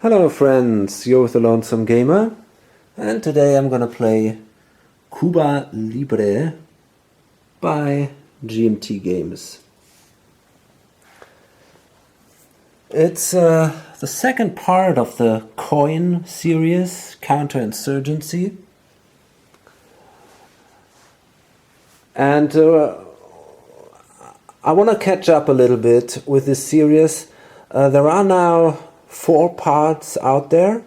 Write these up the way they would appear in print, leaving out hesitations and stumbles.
Hello friends, you're with the Lonesome Gamer, and today I'm gonna play Cuba Libre by GMT Games. It's the second part of the coin series, Counterinsurgency. And I want to catch up a little bit with this series. There are now 4 parts out there.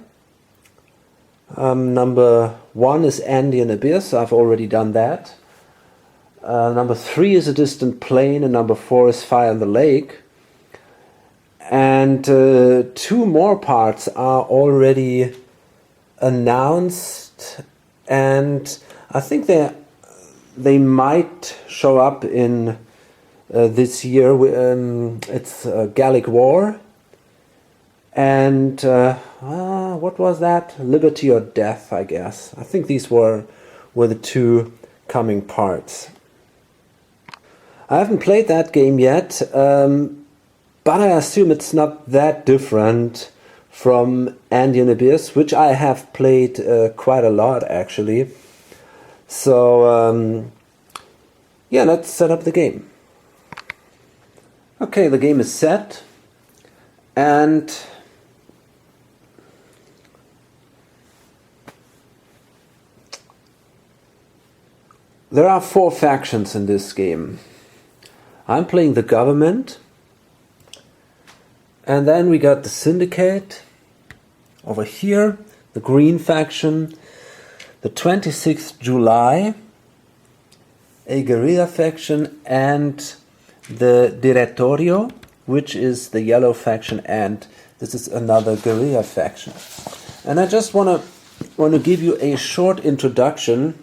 Number 1 is Andean Abyss. I've already done that. Number 3 is A Distant Plain, and number 4 is Fire in the Lake. And 2 more parts are already announced, and I think they might show up in this year. It's Gallic War. And what was that? Liberty or Death, I guess. I think these were the 2 coming parts. I haven't played that game yet, but I assume it's not that different from Andean Abyss, which I have played quite a lot actually. So yeah, let's set up the game. Okay, the game is set, and there are 4 factions in this game. I'm playing the government, and then we got the syndicate over here, the green faction, the 26th July, a guerrilla faction, and the Directorio, which is the yellow faction, and this is another guerrilla faction. And I just want to give you a short introduction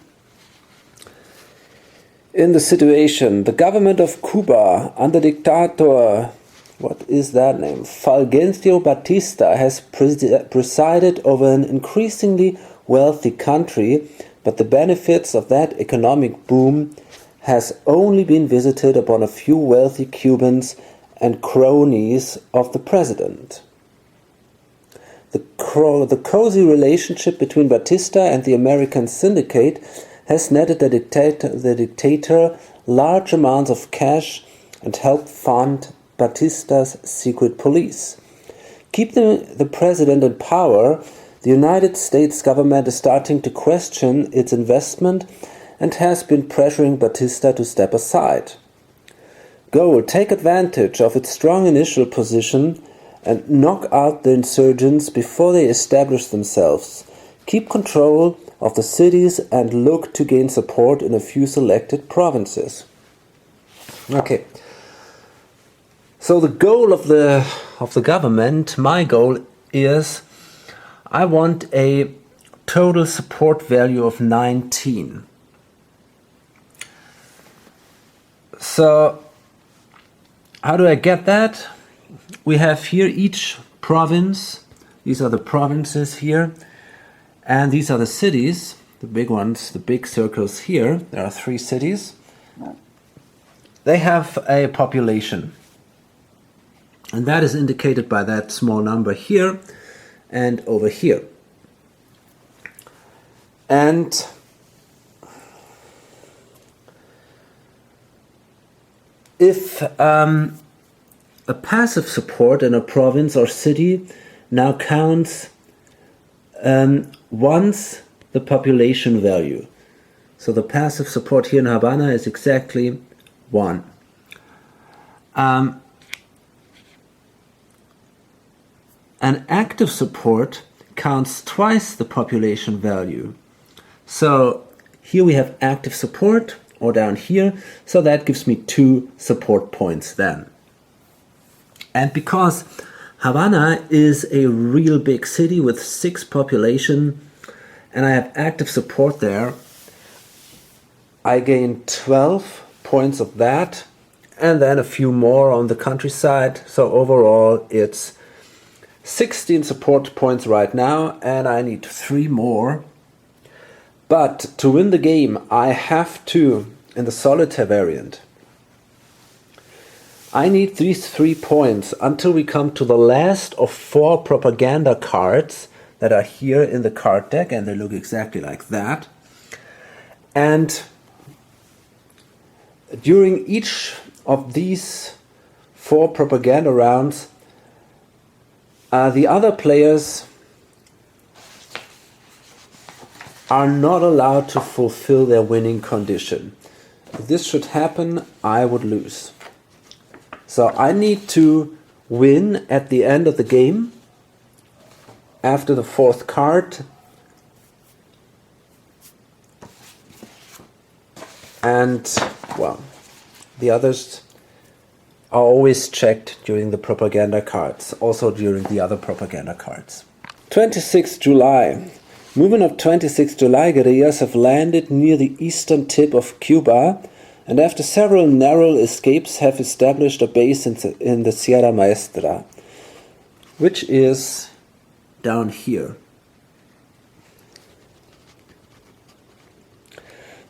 in the situation. The government of Cuba under dictator, what is that name? Fulgencio Batista has presided over an increasingly wealthy country, but the benefits of that economic boom has only been visited upon a few wealthy Cubans and cronies of the president. The cozy relationship between Batista and the American syndicate has netted the dictator large amounts of cash and helped fund Batista's secret police. Keeping the president in power, the United States government is starting to question its investment and has been pressuring Batista to step aside. Goal: take advantage of its strong initial position and knock out the insurgents before they establish themselves. Keep control of the cities and look to gain support in a few selected provinces. Okay. So the goal of the government, my goal is, I want a total support value of 19. So how do I get that? We have here each province. These are the provinces here. And these are the cities, the big ones, the big circles here. There are 3 cities. They have a population. And that is indicated by that small number here and over here. And if a passive support in a province or city now counts once the population value. So the passive support here in Havana is exactly 1. An active support counts twice the population value. So here we have active support, or down here, so that gives me 2 support points then. And because Havana is a real big city with 6 population, and I have active support there, I gain 12 points of that, and then a few more on the countryside. So overall it's 16 support points right now, and I need 3 more. But to win the game, I have to, in the solitaire variant, I need these 3 points until we come to the last of 4 propaganda cards that are here in the card deck, and they look exactly like that. And during each of these 4 propaganda rounds, the other players are not allowed to fulfill their winning condition. If this should happen, I would lose. So I need to win at the end of the game, after the 4th card. And, well, the others are always checked during the propaganda cards, also during the other propaganda cards. 26th July. Movement of 26th July guerrillas have landed near the eastern tip of Cuba, and after several narrow escapes have established a base in the Sierra Maestra, which is down here.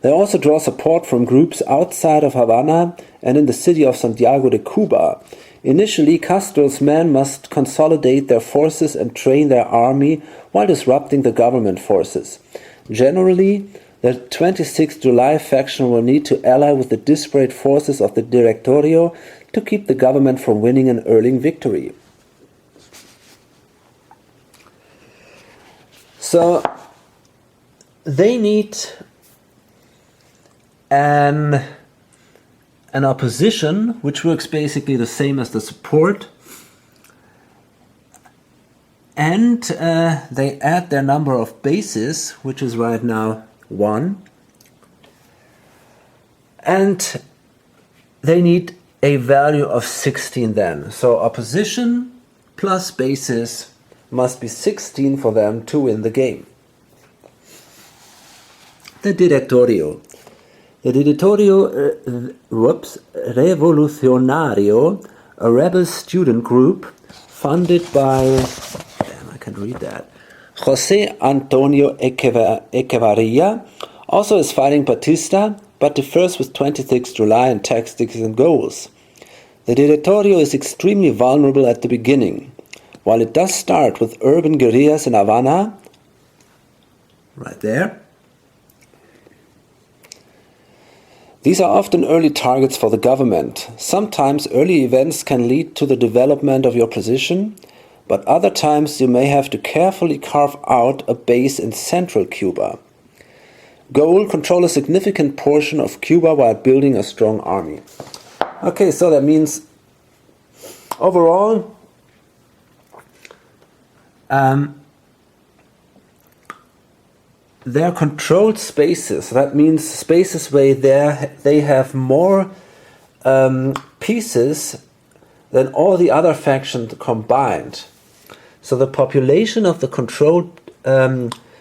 They also draw support from groups outside of Havana and in the city of Santiago de Cuba. Initially, Castro's men must consolidate their forces and train their army while disrupting the government forces. Generally, the 26th July faction will need to ally with the disparate forces of the Directorio to keep the government from winning an early victory. So, they need an opposition which works basically the same as the support, and they add their number of bases, which is right now 1, and they need a value of 16 then. So opposition plus bases must be 16 for them to win the game. The Directorio. The Directorio Revolucionario, a rebel student group funded by, I can read that, José Antonio Echevarria, also is fighting Batista, but differs with 26th July in tactics and goals. The Directorio is extremely vulnerable at the beginning. While it does start with urban guerrillas in Havana, right there, these are often early targets for the government. Sometimes early events can lead to the development of your position, but other times you may have to carefully carve out a base in central Cuba. Goal: control a significant portion of Cuba while building a strong army. Okay, so that means overall, they're controlled spaces. That means spaces where they have more pieces than all the other factions combined. So the population of the controlled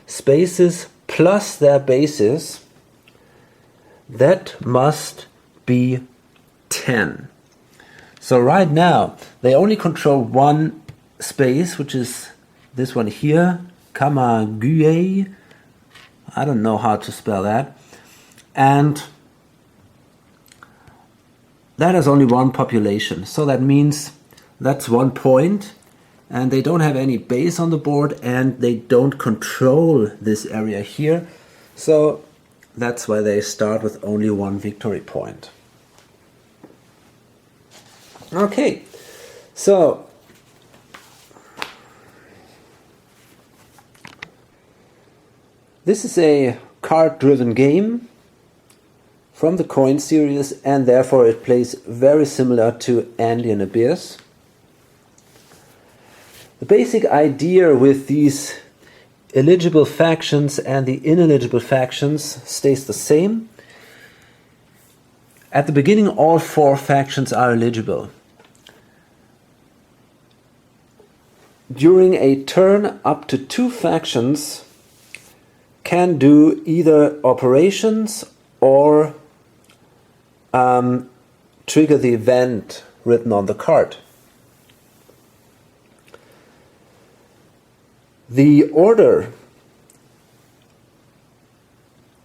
spaces plus their bases, that must be 10. So right now they only control one space, which is this one here, Camagüey. I don't know how to spell that. And that has only one population. So that means that's 1 point. And they don't have any base on the board, and they don't control this area here. So that's why they start with only 1 victory point. Okay, so this is a card-driven game from the coin series, and therefore it plays very similar to Andean Abyss. The basic idea with these eligible factions and the ineligible factions stays the same. At the beginning, all 4 factions are eligible. During a turn, up to 2 factions can do either operations or trigger the event written on the card. The order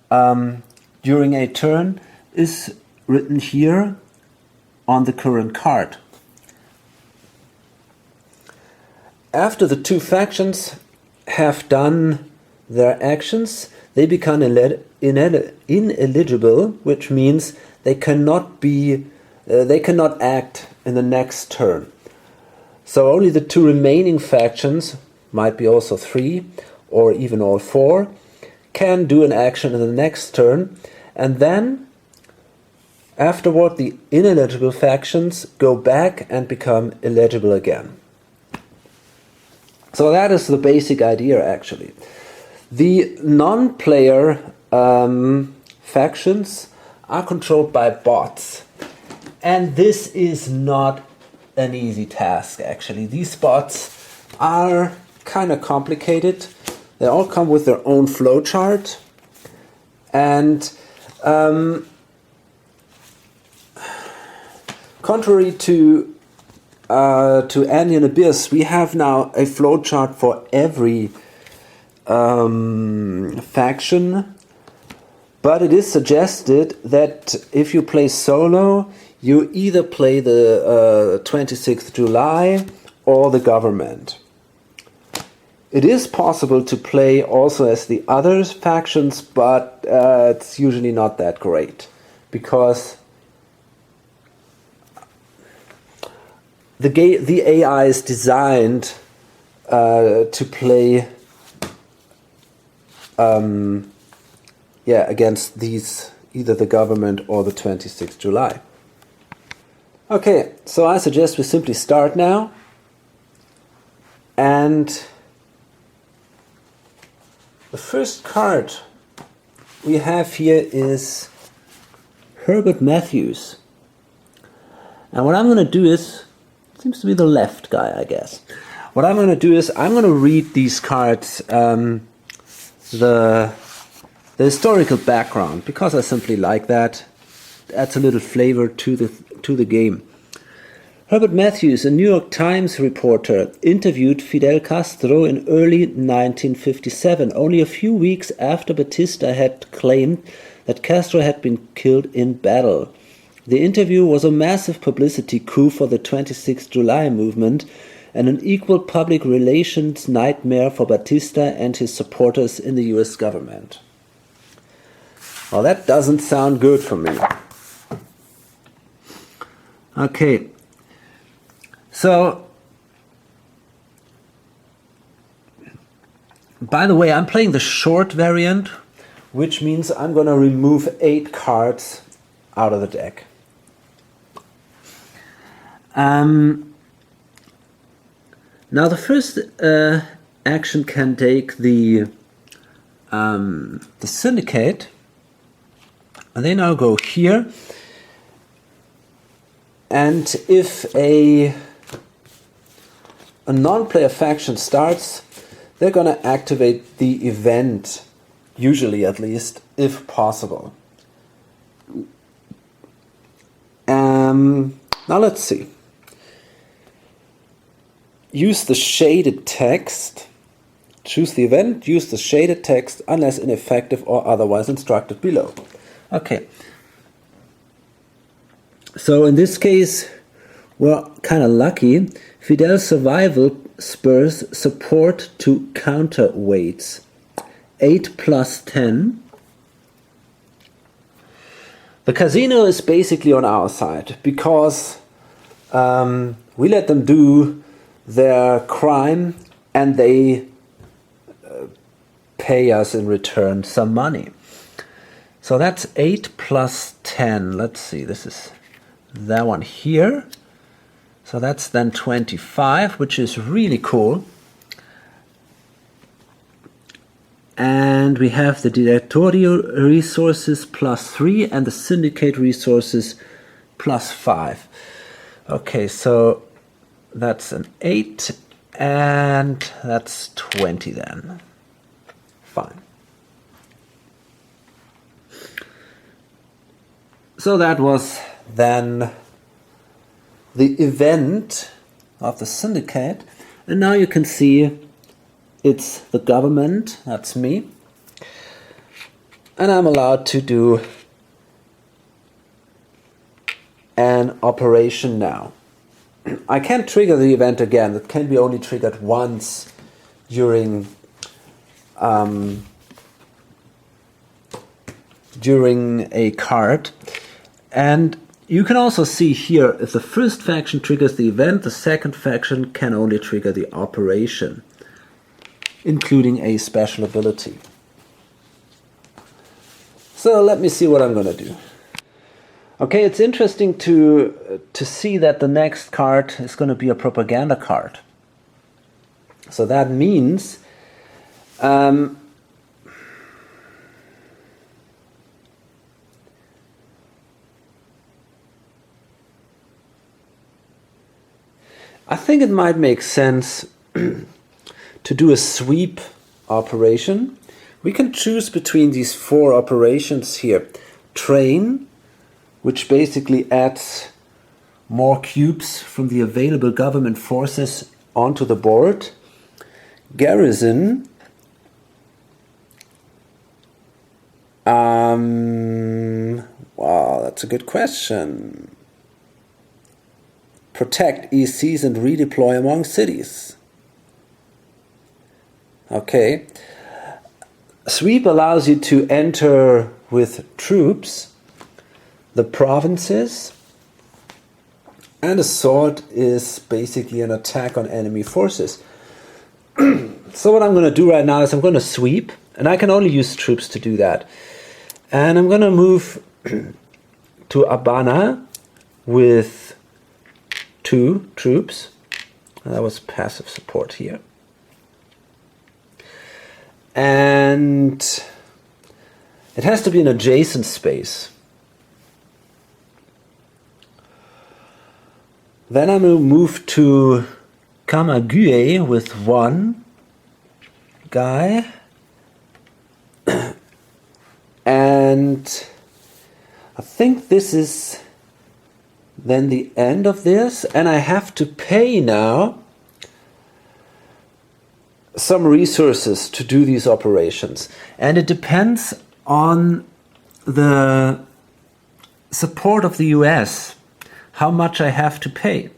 during a turn is written here on the current card. After the two factions have done their actions, they become ineligible, which means they cannot act in the next turn. So only the two remaining factions, might be also three or even all four, can do an action in the next turn, and then afterward the ineligible factions go back and become eligible again. So that is the basic idea, actually. The non-player factions are controlled by bots, and this is not an easy task, actually. These bots are kind of complicated. They all come with their own flowchart, and contrary to Alien Abyss, we have now a flowchart for every faction, but it is suggested that if you play solo, you either play the 26th July or the government. It is possible to play also as the other factions, but it's usually not that great, because the AI is designed to play against these, either the government or the 26th July. Okay, so I suggest we simply start now, and the first card we have here is Herbert Matthews. And what I'm going to do is, seems to be the left guy, I guess. What I'm going to do is I'm going to read these cards, the historical background, because I simply like that. It adds a little flavor to the game. Herbert Matthews, a New York Times reporter, interviewed Fidel Castro in early 1957, only a few weeks after Batista had claimed that Castro had been killed in battle. The interview was a massive publicity coup for the 26th July movement and an equal public relations nightmare for Batista and his supporters in the US government. Well, that doesn't sound good for me. Okay. So, by the way, I'm playing the short variant, which means I'm going to remove 8 cards out of the deck. Now the first action can take the syndicate, and they now go here, and if a non-player faction starts, they're going to activate the event, usually at least, if possible. Now let's see. Use the shaded text. Choose the event, use the shaded text unless ineffective or otherwise instructed below. Okay. So in this case, we're kind of lucky. Fidel's survival spurs support to counterweights. 8 plus 10. The casino is basically on our side because we let them do their crime and they pay us in return some money. So that's 8 plus 10. Let's see, this is that one here. So that's then 25, which is really cool. And we have the directorial resources plus 3 and the syndicate resources plus 5. Okay, so that's an 8 and that's 20 then. Fine. So that was then the event of the syndicate, and now you can see it's the government, that's me, and I'm allowed to do an operation now. I can't trigger the event again. It can be only triggered once during a card. And you can also see here, if the first faction triggers the event, the second faction can only trigger the operation, including a special ability. So let me see what I'm going to do. Okay, it's interesting to see that the next card is going to be a propaganda card. So that means I think it might make sense to do a sweep operation. We can choose between these 4 operations here. Train, which basically adds more cubes from the available government forces onto the board. Garrison, wow, that's a good question. Protect ECs and redeploy among cities. Okay. Sweep allows you to enter with troops the provinces, and assault is basically an attack on enemy forces. So what I'm going to do right now is I'm going to sweep, and I can only use troops to do that. And I'm going to move to Abana with 2 troops. That was passive support here. And it has to be an adjacent space. Then I'm going to move to Camagüey with 1 guy. And I think this is then the end of this. And I have to pay now some resources to do these operations. And it depends on the support of the US, how much I have to pay.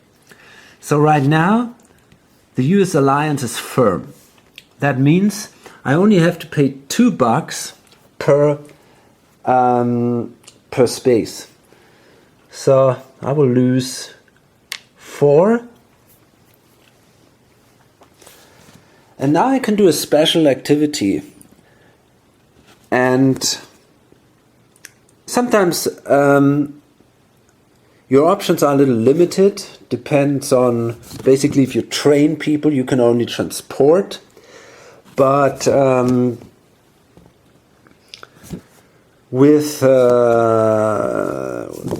So right now, the US alliance is firm. That means I only have to pay $2 per space. So I will lose 4. And now I can do a special activity. And sometimes your options are a little limited. Depends on, basically, if you train people, you can only transport. But with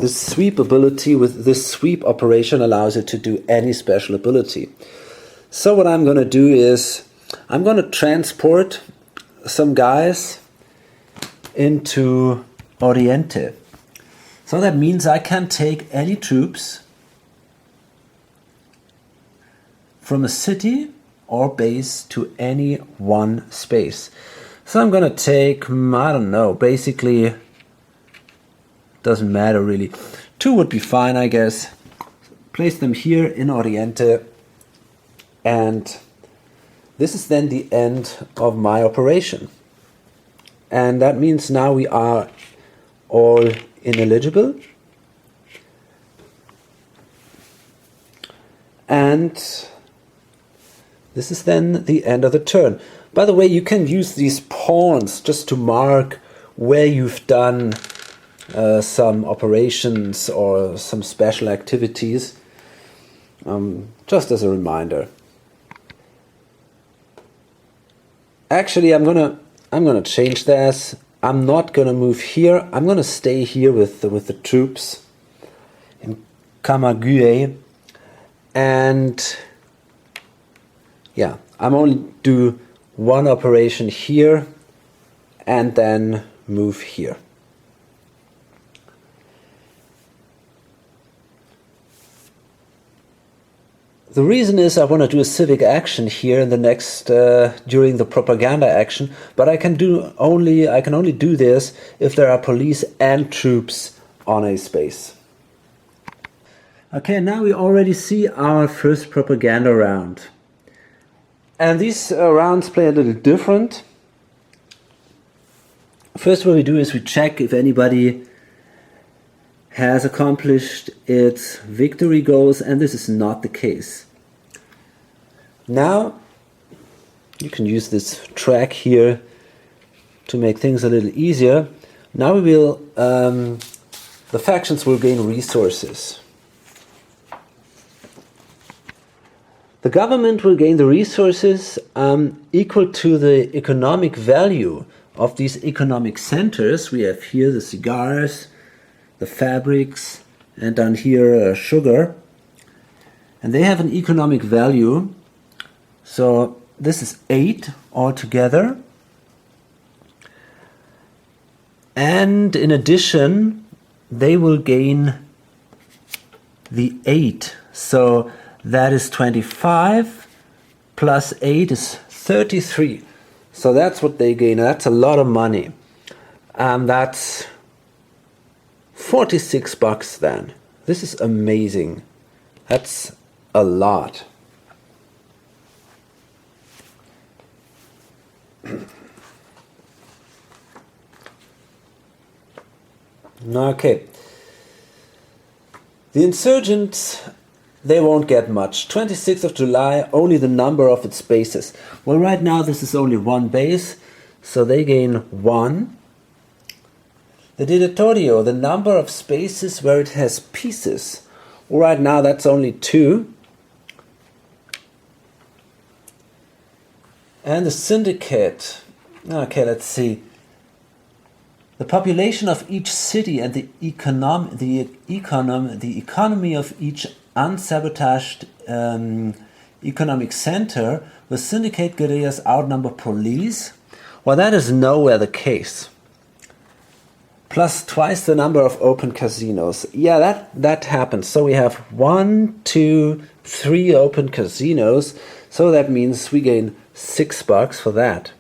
this sweep ability, with this sweep operation allows you to do any special ability. So what I'm going to do is I'm going to transport some guys into Oriente. So that means I can take any troops from a city or base to any one space. So I'm going to take, I don't know, basically, doesn't matter really. 2 would be fine, I guess. Place them here in Oriente. And this is then the end of my operation. And that means now we are all ineligible. And this is then the end of the turn. By the way, you can use these pawns just to mark where you've done some operations or some special activities, just as a reminder. Actually, I'm gonna change this. I'm not gonna move here. I'm gonna stay here with the troops in Camagüey, and yeah, I'm only do one operation here and then move here. The reason is I want to do a civic action here in the next during the propaganda action, but I can only do this if there are police and troops on a space. Okay, now we already see our first propaganda round. And these rounds play a little different. First what we do is we check if anybody has accomplished its victory goals, and this is not the case. Now, you can use this track here to make things a little easier. Now we will, the factions will gain resources. The government will gain the resources equal to the economic value of these economic centers. We have here the cigars, the fabrics, and down here sugar. And they have an economic value. So this is 8 altogether. And in addition, they will gain the 8. So that is 25 plus 8 is 33. So that's what they gain. That's a lot of money. That's 46 bucks then. This is amazing. That's a lot. Okay. The insurgents, they won't get much. 26th of July, only the number of its bases. Well, right now this is only one base, so they gain 1. The Directorio, the number of spaces where it has pieces. Well, right now that's only 2. And the syndicate, okay, let's see. The population of each city and the economy of each unsabotaged economic center with syndicate guerrillas outnumber police. Well, that is nowhere the case. Plus twice the number of open casinos. Yeah, that happens. So we have 1, 2, 3 open casinos. So that means we gain 6 bucks for that.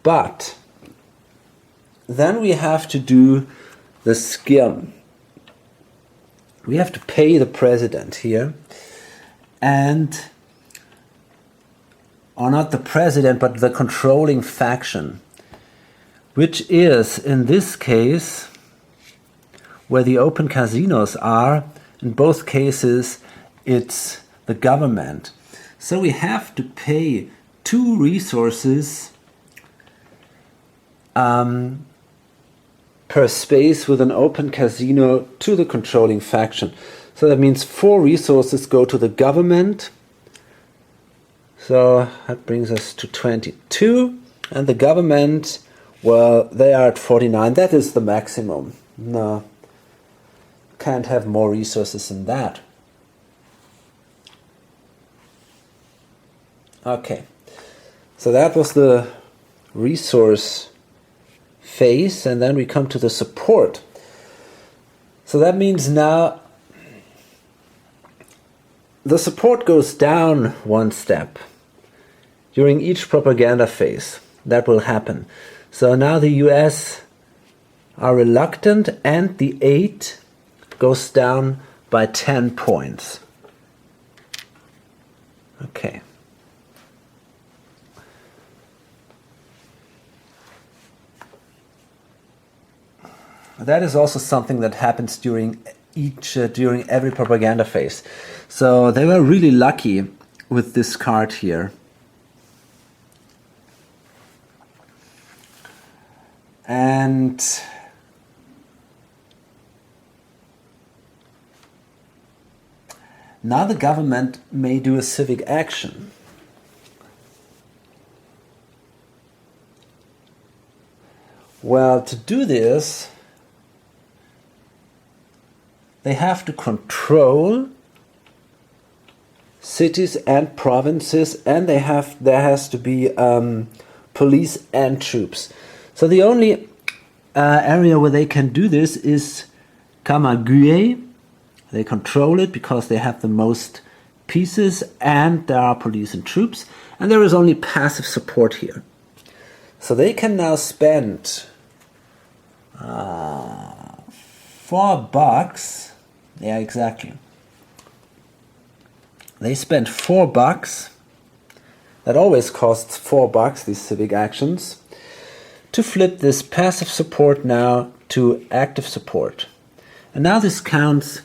But then we have to do the skim. We have to pay the president here. Or not the president, but the controlling faction. Which is, in this case, where the open casinos are. In both cases, it's the government. So we have to pay 2 resources per space with an open casino to the controlling faction. So that means 4 resources go to the government. So that brings us to 22. And the government, well, they are at 49. That is the maximum. No, can't have more resources than that. Okay, so that was the resource phase, and then we come to the support. So that means now the support goes down 1 step during each propaganda phase. That will happen. So now the US are reluctant, and the 8 goes down by 10 points. Okay. That is also something that happens during every propaganda phase. So they were really lucky with this card here. And now the government may do a civic action. Well, to do this, they have to control cities and provinces, and there has to be police and troops. So the only area where they can do this is Camagüey. They control it because they have the most pieces, and there are police and troops, and there is only passive support here. So they can now spend $4. Yeah, exactly. They spent $4. That always costs $4, these civic actions, to flip this passive support now to active support. And now this counts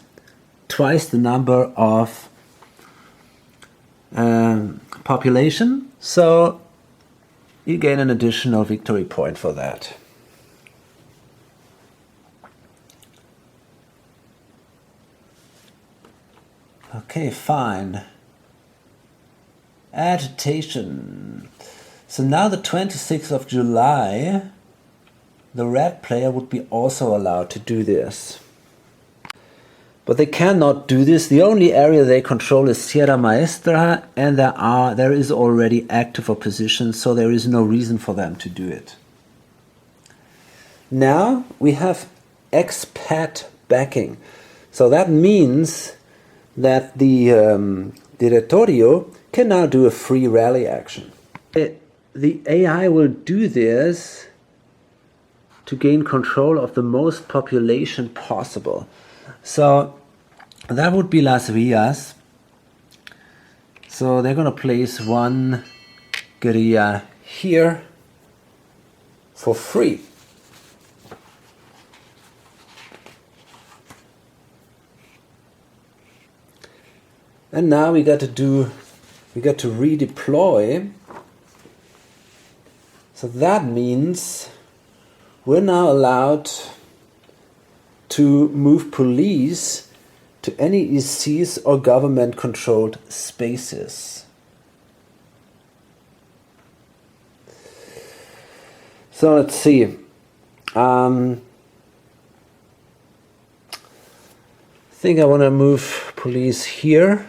twice the number of population, so you gain an additional victory point for that. Okay, fine. Agitation. So now the 26th of July, the red player would be also allowed to do this. But they cannot do this. The only area they control is Sierra Maestra, and there is already active opposition, so there is no reason for them to do it. Now we have expat backing. So that means that the Directorio can now do a free rally action. The AI will do this to gain control of the most population possible. So that would be Las Villas. So they're going to place one guerrilla here for free. And now we got to redeploy. So that means we're now allowed to move police to any ECs or government-controlled spaces. So let's see. I think I want to move police here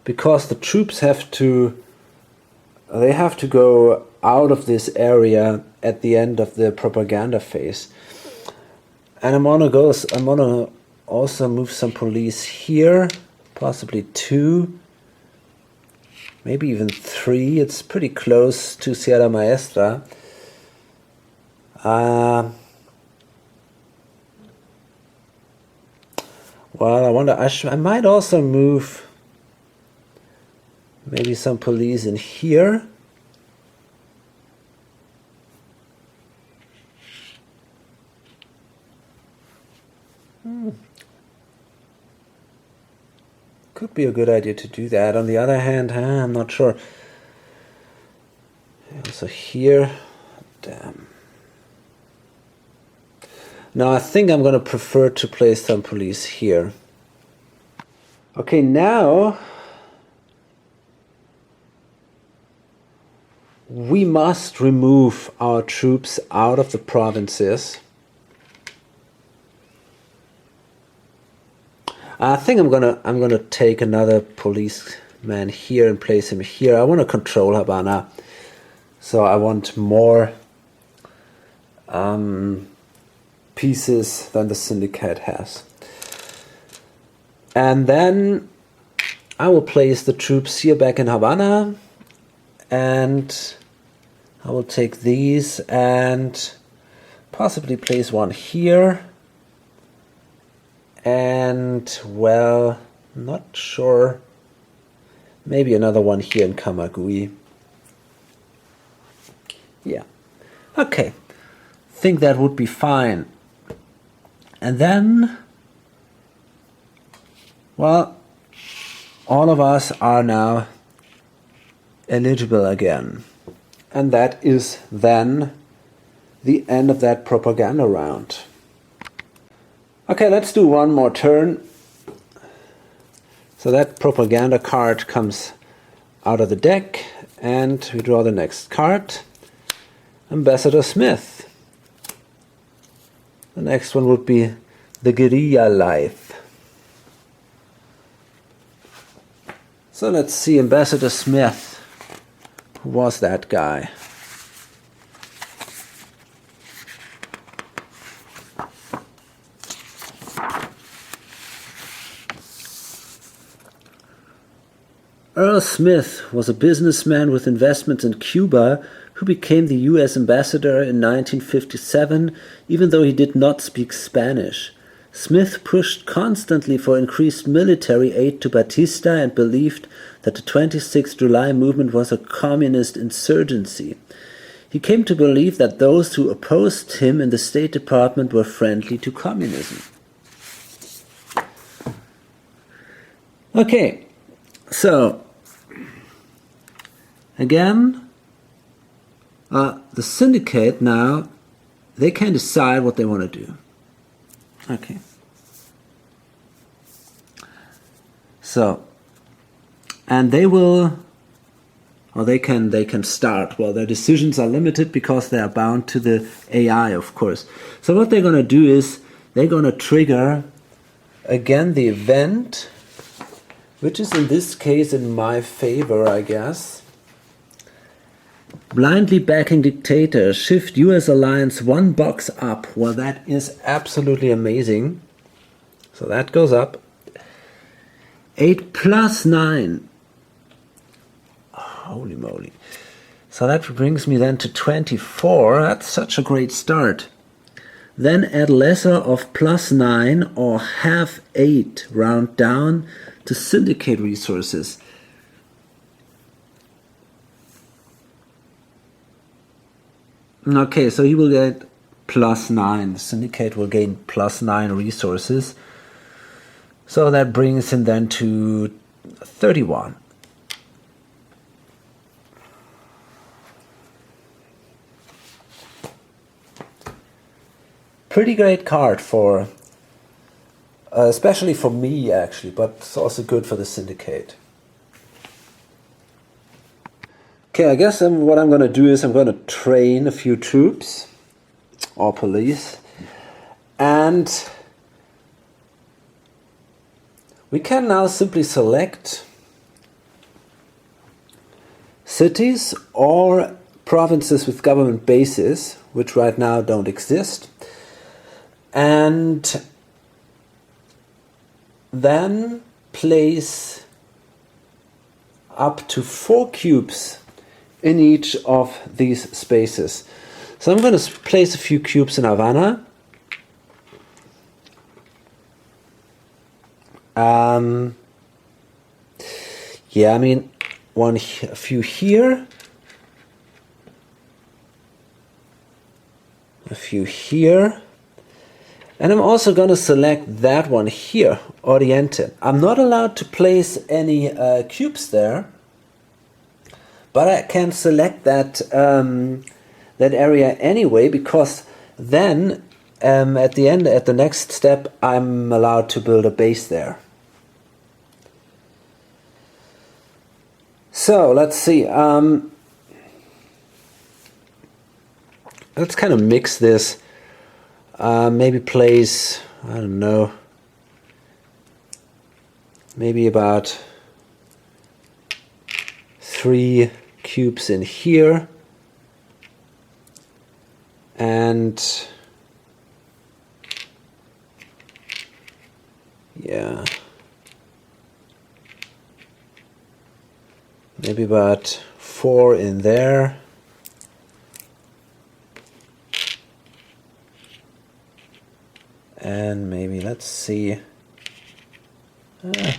because the troops have to go out of this area at the end of the propaganda phase. And I'm gonna also move some police here, possibly 2, maybe even 3. It's pretty close to Sierra Maestra. Well, I might also move maybe some police in here. Could be a good idea to do that. On the other hand, I'm not sure. Also here, damn. Now I think I'm going to prefer to place some police here. Okay, now we must remove our troops out of the provinces. I think I'm gonna take another policeman here and place him here. I want to control Havana, so I want more pieces than the syndicate has. And then I will place the troops here back in Havana, and I will take these and possibly place one here. And, well, not sure. Maybe another one here in Camagüey. Yeah. Okay. Think that would be fine. And then, well, all of us are now eligible again. And that is then the end of that propaganda round. Okay, let's do one more turn. So that propaganda card comes out of the deck, and we draw the next card. Ambassador Smith. The next one would be the guerrilla life. So let's see, Ambassador Smith. Who was that guy? Earl Smith was a businessman with investments in Cuba who became the US ambassador in 1957, even though he did not speak Spanish. Smith pushed constantly for increased military aid to Batista and believed that the 26th July movement was a communist insurgency. He came to believe that those who opposed him in the State Department were friendly to communism. Okay, so again, the syndicate now, they can decide what they want to do. Okay. So, and they will, or they can start. Well, their decisions are limited because they are bound to the AI, of course. So what they're going to do is they're going to trigger again the event, which is in this case in my favor, I guess. Blindly backing dictator, shift US alliance 1 box up. Well, that is absolutely amazing. So that goes up. 8 plus 9. Holy moly. So that brings me then to 24. That's such a great start. Then add lesser of plus 9 or half 8, round down to syndicate resources. Okay, so he will get plus 9. The syndicate will gain plus 9 resources. So that brings him then to 31. Pretty great card for, especially for me actually, but it's also good for the syndicate. Okay, I guess what I'm going to do is I'm going to train a few troops or police, and we can now simply select cities or provinces with government bases, which right now don't exist, and then place up to 4 cubes in each of these spaces. So I'm going to place a few cubes in Havana. Yeah, I mean, a few here, a few here, and I'm also going to select that one here, Oriente. I'm not allowed to place any cubes there, but I can select that that area anyway, because then at the next step, I'm allowed to build a base there. So let's see. Let's kind of mix this. Maybe place, I don't know, maybe about 3 cubes in here, and yeah, maybe about 4 in there. And maybe, let's see, yeah,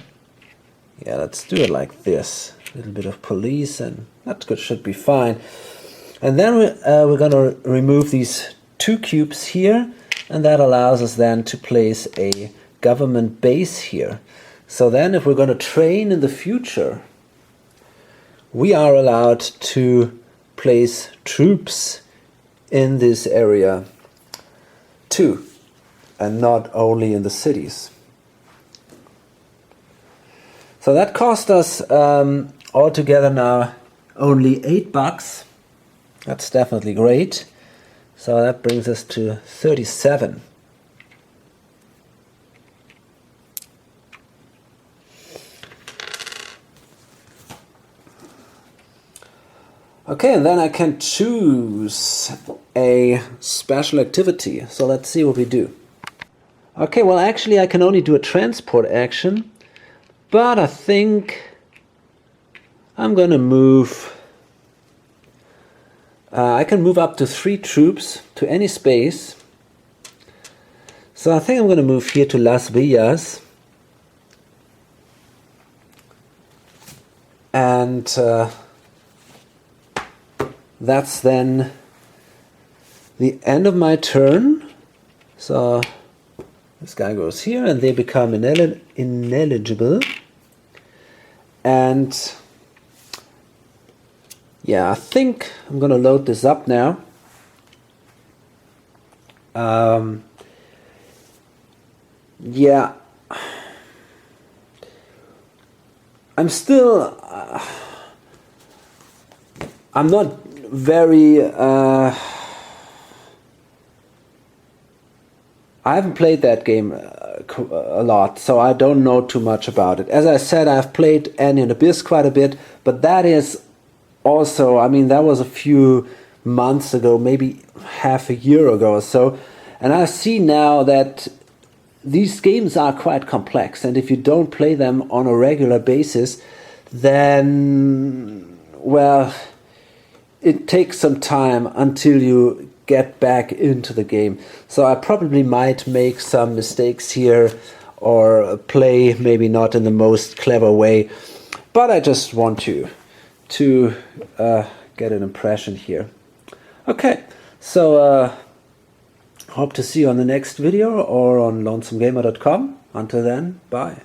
let's do it like this. A little bit of police, and that should be fine. And then we're going to remove these 2 cubes here, and that allows us then to place a government base here. So then if we're going to train in the future, we are allowed to place troops in this area too, and not only in the cities. So that cost us altogether now only $8. That's definitely great. So that brings us to 37. Okay, and then I can choose a special activity. So let's see what we do. Okay, well actually I can only do a transport action, but I think I'm going to move. I can move up to 3 troops to any space. So I think I'm going to move here to Las Villas. And that's then the end of my turn. So this guy goes here and they become ineligible. And yeah, I think I'm going to load this up now. Yeah, I'm still, I'm not very, I haven't played that game a lot, so I don't know too much about it. As I said, I've played Onion Abyss quite a bit, but that is also, I mean, that was a few months ago, maybe half a year ago or so, and I see now that these games are quite complex, and if you don't play them on a regular basis, then, well, it takes some time until you get back into the game. So I probably might make some mistakes here or play maybe not in the most clever way, but I just want you to get an impression here. Okay, so hope to see you on the next video or on lonesomegamer.com. Until then, bye.